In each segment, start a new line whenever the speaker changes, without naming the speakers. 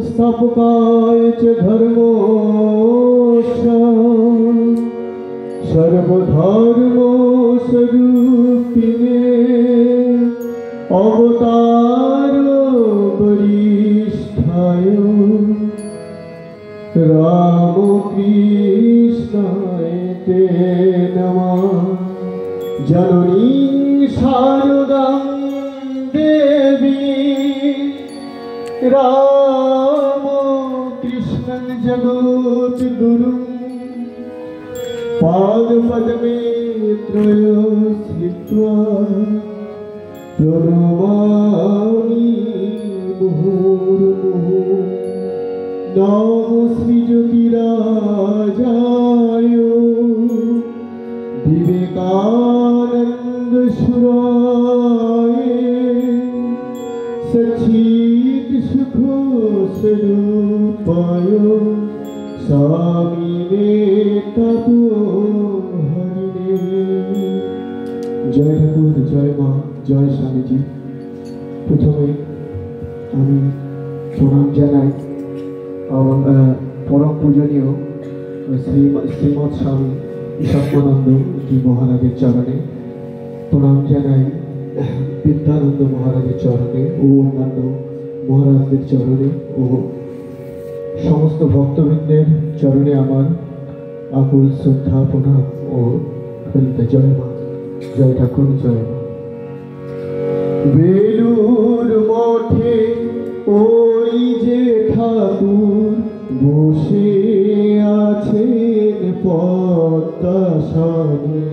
स्थापकाय च धर्मस्य सर्वधर्मस्वरूपिणे अवतार वरिष्ठाय रामकृष्णाय ते नमः। जननी शारदां देवी रामकृष्णं जगद्गुरुं पादपद्मे त्रयो स्थित्वा प्रणमामि मुहुर्मुहुः। नमो श्रीज्योतिराजाय विवेकानन्दसुराय सच्चित्सुखस्वरूपाय स्वामिने तपोहरिणे। जय ठाकुर, जय मा, जय स्वामीजी। प्रथमे आमी प्रणाम जानाई परम पूजनीय श्रीमद स्वामी ईशानंद जी महाराजेर चरणे प्रणाम जानाई। विद्यानंद महाराजेर चरणे ओ अन्यान्य महाराजदेर चरणे ओ समस्त भक्तबृंदेर चरणे आमार आकुल श्रद्धा प्रणाम ओ जय मा, जय ठाकुर, जय मा। बेलूर मठे ओई जे ठाकुर বসে আছেন পদ্মাসনে।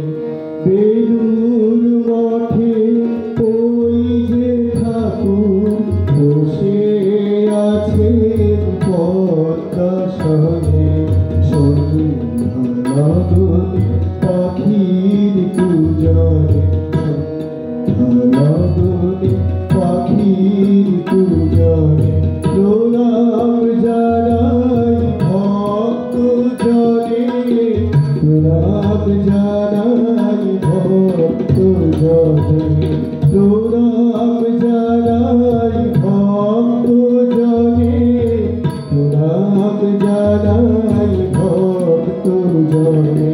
বেলুর মঠে ওই যে ঠাকুর বসে আছেন পদ্মাসনে। সন্ধ্যা লগনে পাখির পূজনে, সন্ধ্যা লগনে পাখির পূজনে প্রণাম জানাই ভক্ত জনে, প্রণাম জানাই ভক্ত জনে, প্রণাম জানাই ভক্ত জনে, প্রণাম জানাই ভক্ত জনে।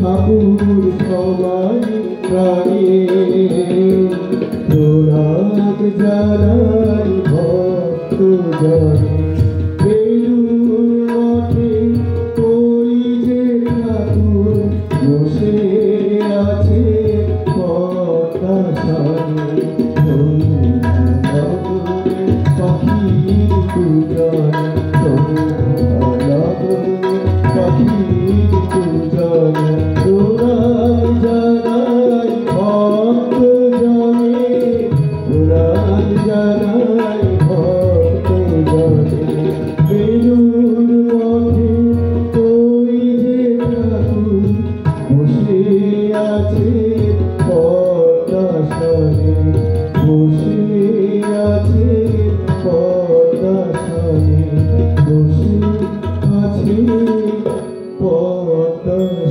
ঠাকুর বাবুর সবাই প্রাণে প্রণাম জানাই ভক্ত জনে বেলুর মঠে ওই যে ঠাকুর বসে আছে পদ্মাসনে পাখির পূজনে পাখির পূজনে প্রণাম জানাই ভক্ত জনে প্রণাম জানাই ভক্ত জনে বেলুর মঠে ওই যে ঠাকুর বসে আছে পদ্মাসনে বসে আছে পদ্মাসনে বসে আছে পদ্মাসনে।